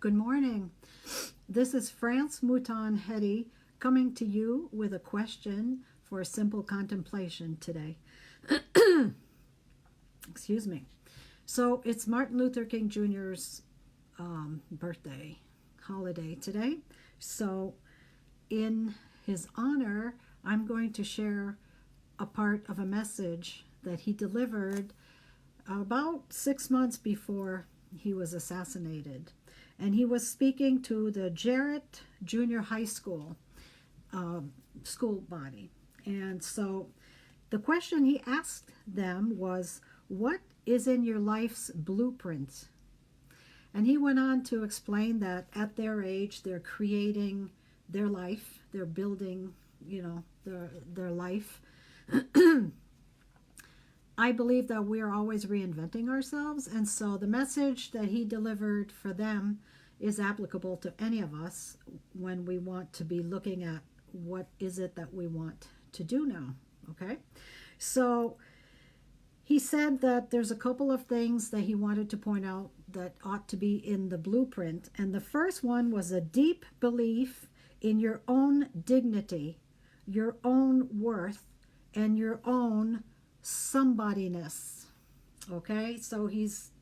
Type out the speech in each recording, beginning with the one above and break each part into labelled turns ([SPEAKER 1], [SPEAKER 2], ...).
[SPEAKER 1] Good morning. This is France Mouton Hetty coming to you with a question for a simple contemplation today. Excuse me. So it's Martin Luther King Jr.'s birthday holiday today. So in his honor, I'm going to share a part of a message that he delivered about 6 months before he was assassinated. And he was speaking to the Jarrett Junior High School school body. And so the question he asked them was, what is in your life's blueprint? And he went on to explain that at their age, they're creating their life. They're building, their life. I believe that we're always reinventing ourselves. And so the message that he delivered for them is applicable to any of us when we want to be looking at what is it that we want to do now. Okay? So he said that there's a couple of things that he wanted to point out that ought to be in the blueprint. And the first one was a deep belief in your own dignity, your own worth, and your own somebodyness. Okay? So he's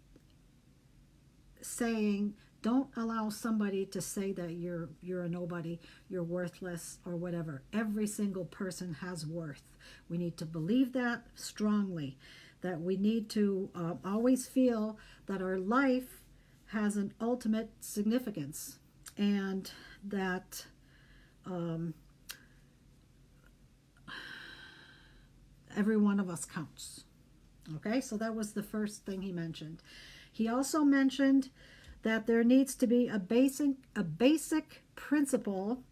[SPEAKER 1] saying, don't allow somebody to say that you're a nobody, you're worthless, or whatever. Every single person has worth. We need to believe that strongly, that we need to always feel that our life has an ultimate significance, and that every one of us counts. Okay, so that was the first thing he mentioned. He also mentioned that there needs to be a basic principle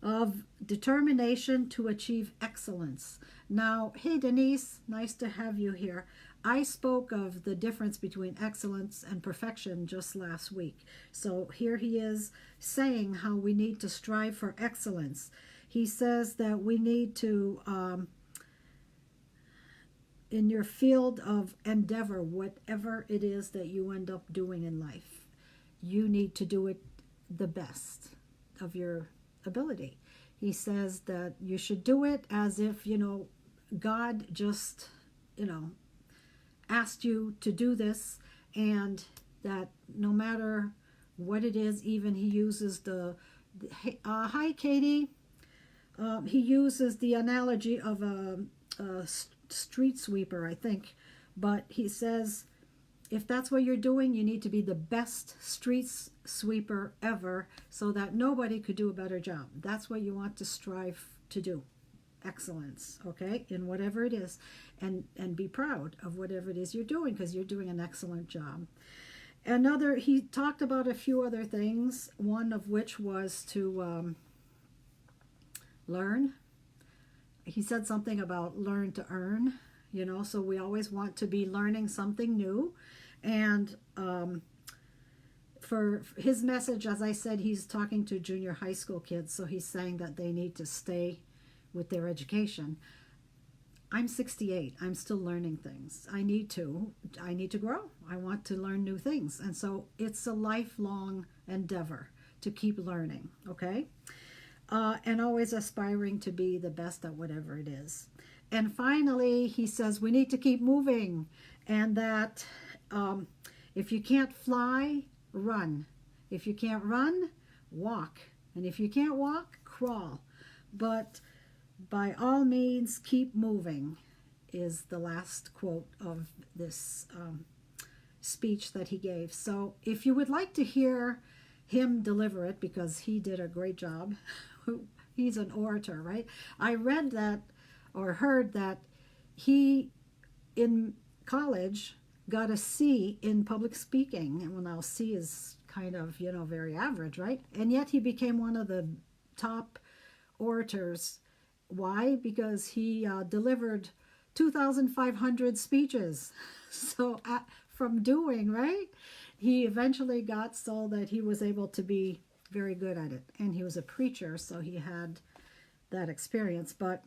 [SPEAKER 1] of determination to achieve excellence. Now, hey Denise, nice to have you here. I spoke of the difference between excellence and perfection just last week. So here he is saying how we need to strive for excellence. He says that we need to in your field of endeavor, whatever it is that you end up doing in life, you need to do it the best of your ability. He says that you should do it as if, God just, asked you to do this, and that no matter what it is, even he uses hi Katie, he uses the analogy of a street sweeper, I think, but he says if that's what you're doing, you need to be the best street sweeper ever, so that nobody could do a better job. That's what you want to strive to do. Excellence, okay, in whatever it is, and be proud of whatever it is you're doing, because you're doing an excellent job. He talked about a few other things, one of which was to learn. He said something about learn to earn, so we always want to be learning something new. And for his message, as I said, he's talking to junior high school kids, so he's saying that they need to stay with their education. I'm 68. I'm still learning things. I need to grow. I want to learn new things. And so it's a lifelong endeavor to keep learning, okay? And always aspiring to be the best at whatever it is. And finally, he says we need to keep moving, and that if you can't fly, run. If you can't run, walk. And if you can't walk, crawl. But by all means, keep moving is the last quote of this speech that he gave. So if you would like to hear him deliver it, because he did a great job, he's an orator, right? I read that or heard that he in college got a C in public speaking, and well, now C is kind of very average, right? And yet he became one of the top orators. Why? Because he delivered 2,500 speeches. So from doing, right, he eventually got so that he was able to be very good at it. And he was a preacher, so he had that experience. But,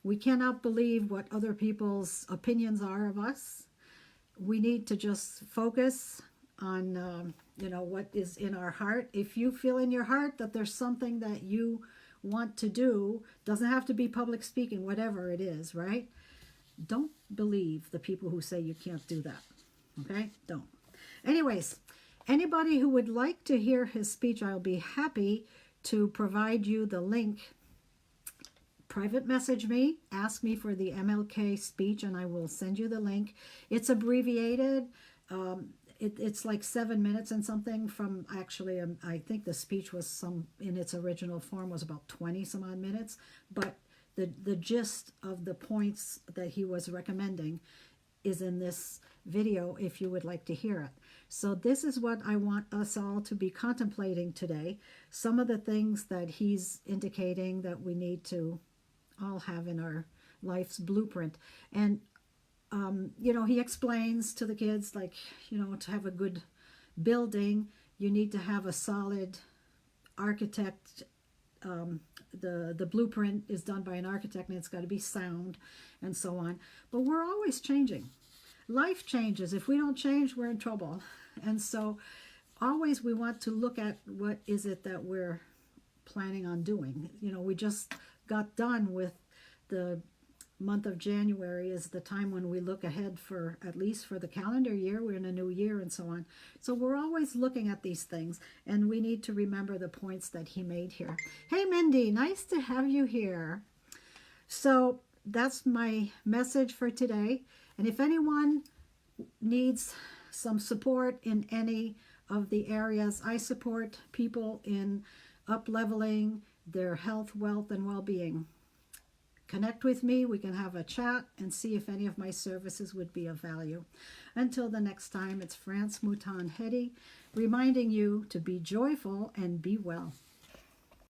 [SPEAKER 1] we cannot believe what other people's opinions are of us. we need to just focus on, what is in our heart. If you feel in your heart that there's something that you want to do, doesn't have to be public speaking, whatever it is, right? Don't believe the people who say you can't do that. Okay? Don't. Anyways, anybody who would like to hear his speech, I'll be happy to provide you the link. Private message me, ask me for the MLK speech, and I will send you the link. It's abbreviated. It's like 7 minutes and something from, actually, I think the speech was in its original form was about 20 some odd minutes, but the gist of the points that he was recommending is in this video if you would like to hear it. So this is what I want us all to be contemplating today. Some of the things that he's indicating that we need to all have in our life's blueprint. And he explains to the kids, like, to have a good building, you need to have a solid architect. The blueprint is done by an architect, and it's got to be sound, and so on. But we're always changing. Life changes. If we don't change, we're in trouble. And so always we want to look at what is it that we're planning on doing. We just got done with the month of January is the time when we look ahead for, at least for the calendar year. We're in a new year and so on. So we're always looking at these things, and we need to remember the points that he made here. Hey, Mindy, nice to have you here. So that's my message for today. And if anyone needs some support in any of the areas, I support people in up-leveling their health, wealth, and well-being. Connect with me. We can have a chat and see if any of my services would be of value. Until the next time, it's France Mouton Hetty reminding you to be joyful and be well.